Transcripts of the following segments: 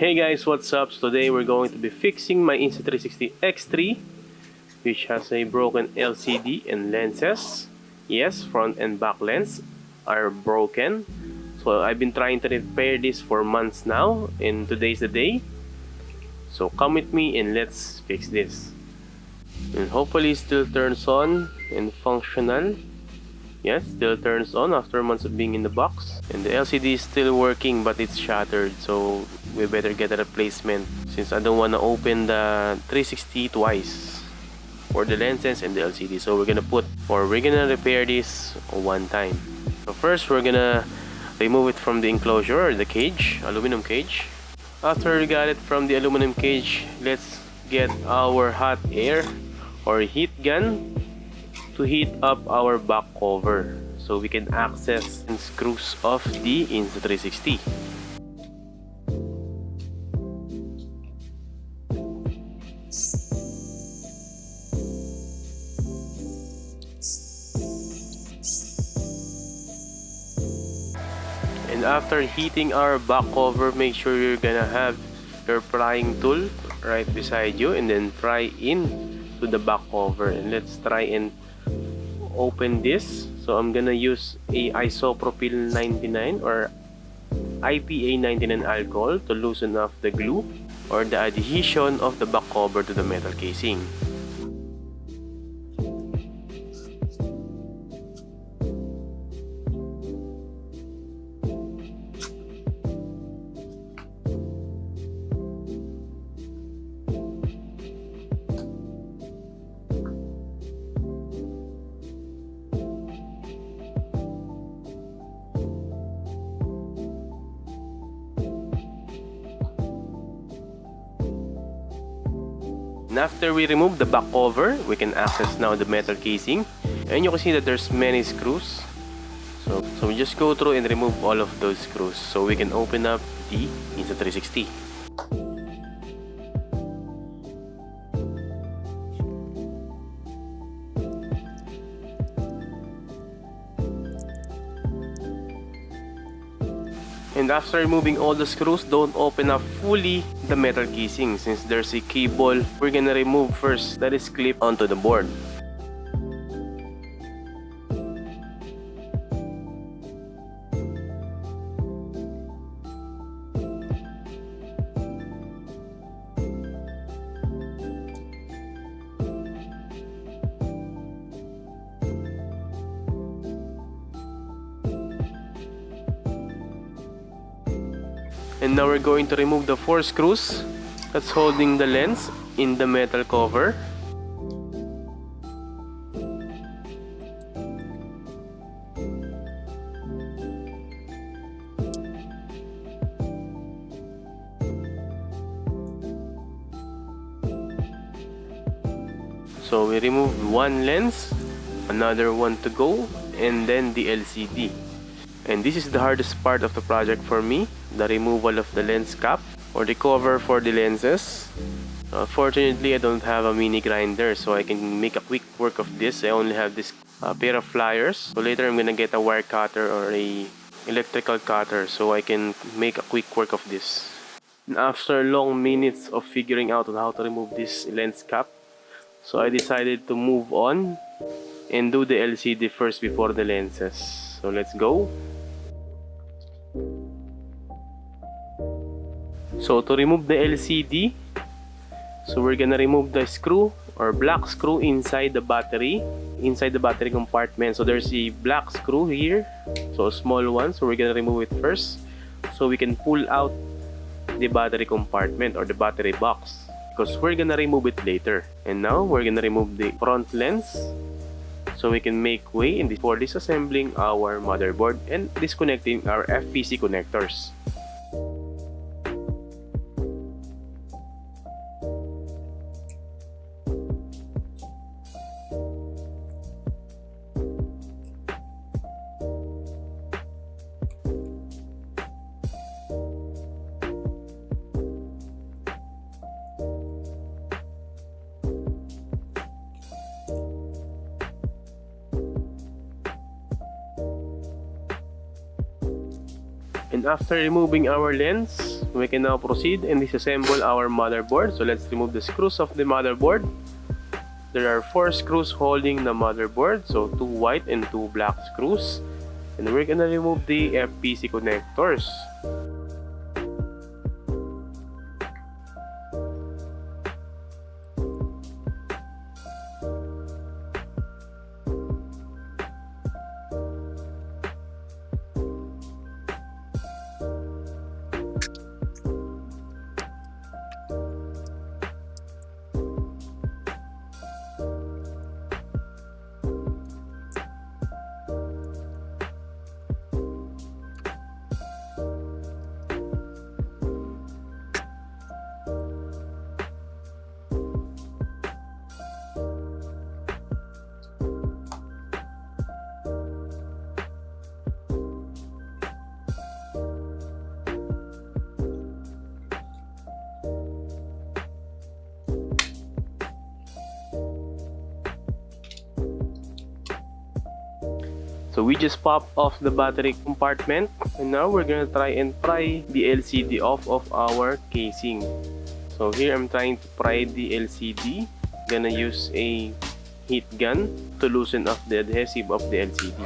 Hey guys, what's up? So today we're going to be fixing my Insta360 X3, which has a broken LCD and lenses. Yes, front and back lens are broken. So I've been trying to repair this for months now, and today's the day. So come with me and let's fix this. And hopefully it still turns on and functional. Yes, still turns on after months of being in the box. And the LCD is still working, but it's shattered, so we better get a replacement since I don't want to open the 360 twice for the lenses and the LCD. So we're gonna repair this one time. So first we're gonna remove it from the enclosure or the cage, aluminum cage. After we got it from the aluminum cage, let's get our hot air or heat gun to heat up our back cover so we can access and screws off the Insta360. And after heating our back cover, make sure you're gonna have your prying tool right beside you and then pry in to the back cover. And let's try and open this. So I'm gonna use a isopropyl 99 or IPA 99 alcohol to loosen up the glue or the adhesion of the back cover to the metal casing. And after we remove the back cover, we can access now the metal casing. And you can see that there's many screws. So we just go through and remove all of those screws so we can open up the Insta360. And after removing all the screws, don't open up fully the metal casing since there's a cable we're gonna remove first that is clipped onto the board. And now we're going to remove the 4 screws that's holding the lens in the metal cover. So we removed one lens, another one to go, and then the LCD. And this is the hardest part of the project for me, the removal of the lens cap or the cover for the lenses. Fortunately, I don't have a mini grinder, so I can make a quick work of this. I only have this pair of pliers. So later I'm gonna get a wire cutter or a electrical cutter so I can make a quick work of this. And after long minutes of figuring out on how to remove this lens cap, so I decided to move on and do the LCD first before the lenses. So let's go. So to remove the LCD, so we're gonna remove the screw or black screw inside the battery compartment. So there's a black screw here, so a small one. So we're gonna remove it first so we can pull out the battery compartment or the battery box because we're gonna remove it later. And now we're gonna remove the front lens so we can make way for disassembling our motherboard and disconnecting our FPC connectors. And after removing our lens, We can now proceed and disassemble our motherboard. So let's remove the screws of the motherboard. There are 4 screws holding the motherboard, so 2 white and 2 black screws. And we're gonna remove the FPC connectors. So we just popped off the battery compartment, and now we're gonna try and pry the LCD off of our casing. So here I'm trying to pry the LCD. Gonna use a heat gun to loosen up the adhesive of the LCD.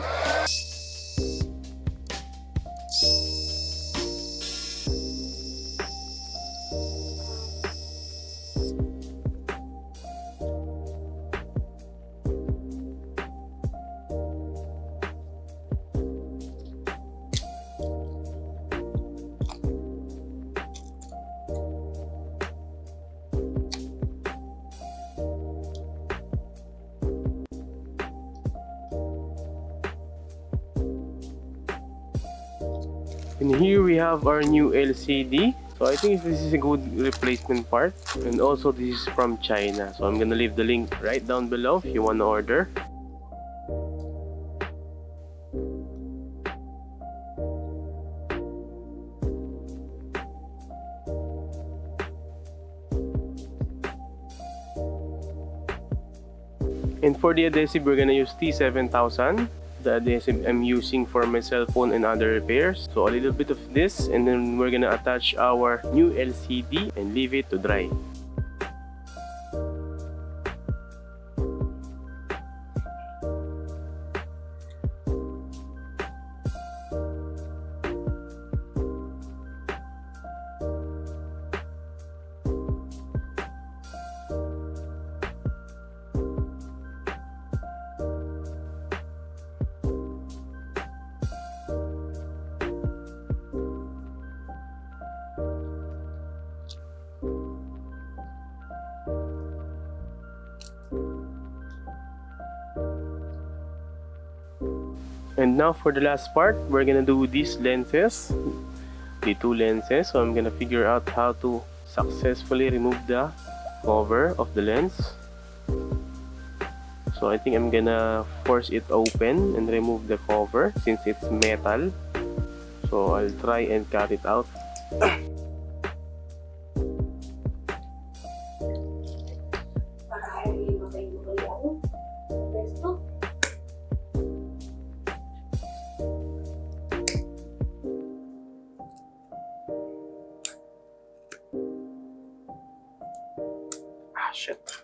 And here we have our new LCD. So I think this is a good replacement part. And also this is from China. So I'm gonna leave the link right down below if you wanna order. And for the adhesive, we're gonna use T7000. The adhesive I'm using for my cell phone and other repairs. So a little bit of this, and then we're gonna attach our new LCD and leave it to dry. And now for the last part, we're gonna do these lenses, the 2 lenses. So I'm gonna figure out how to successfully remove the cover of the lens. So I think I'm gonna force it open and remove the cover since it's metal. So I'll try and cut it out. Shit.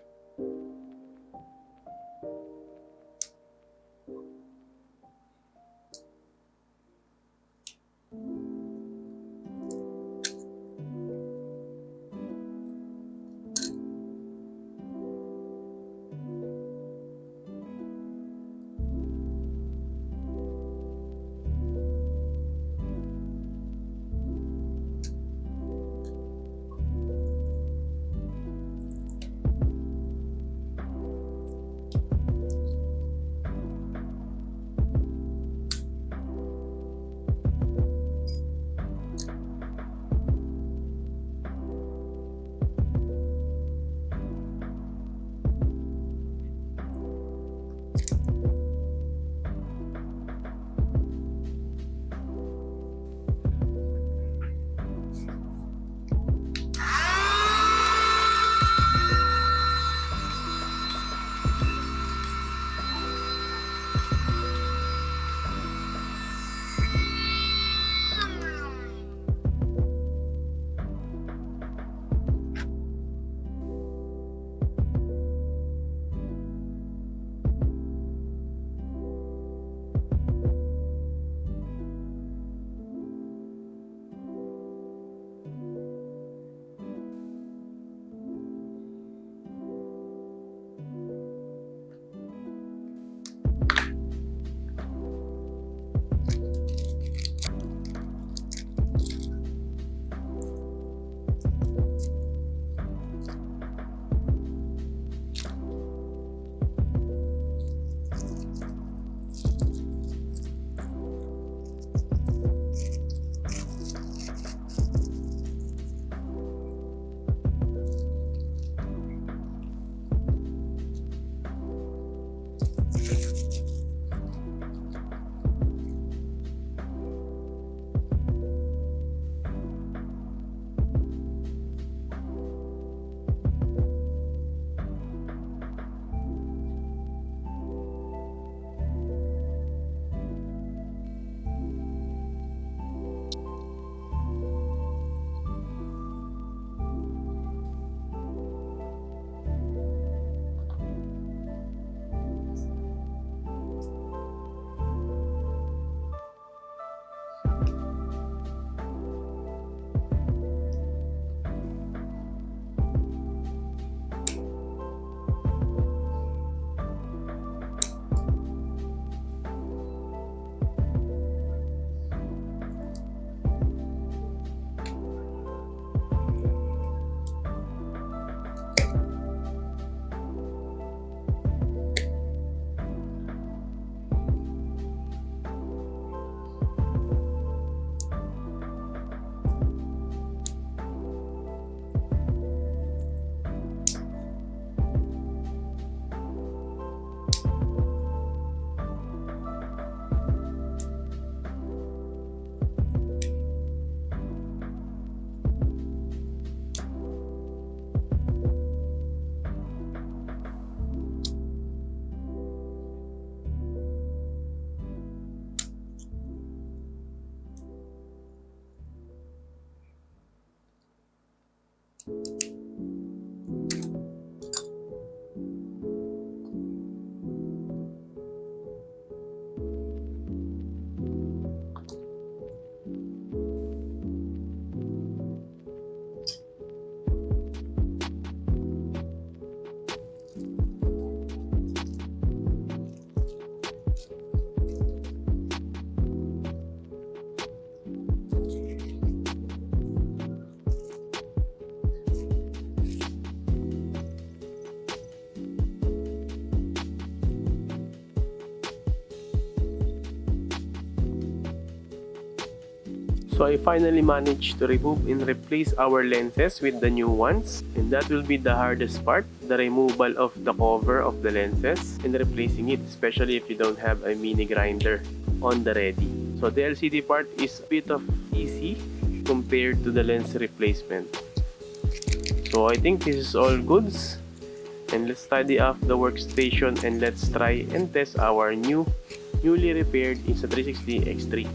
So I finally managed to remove and replace our lenses with the new ones, and that will be the hardest part, the removal of the cover of the lenses and replacing it, especially if you don't have a mini grinder on the ready. So the LCD part is a bit of easy compared to the lens replacement. So I think this is all goods, and let's tidy up the workstation and let's try and test our newly repaired Insta360 X3.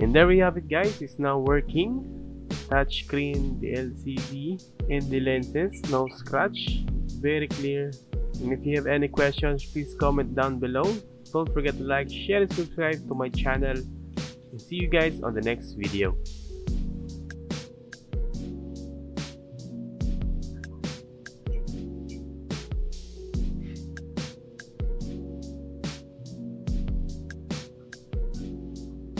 And there we have it, guys. It's now working. Touchscreen, the LCD, and the lenses. No scratch. Very clear. And if you have any questions, please comment down below. Don't forget to like, share, and subscribe to my channel. And see you guys on the next video.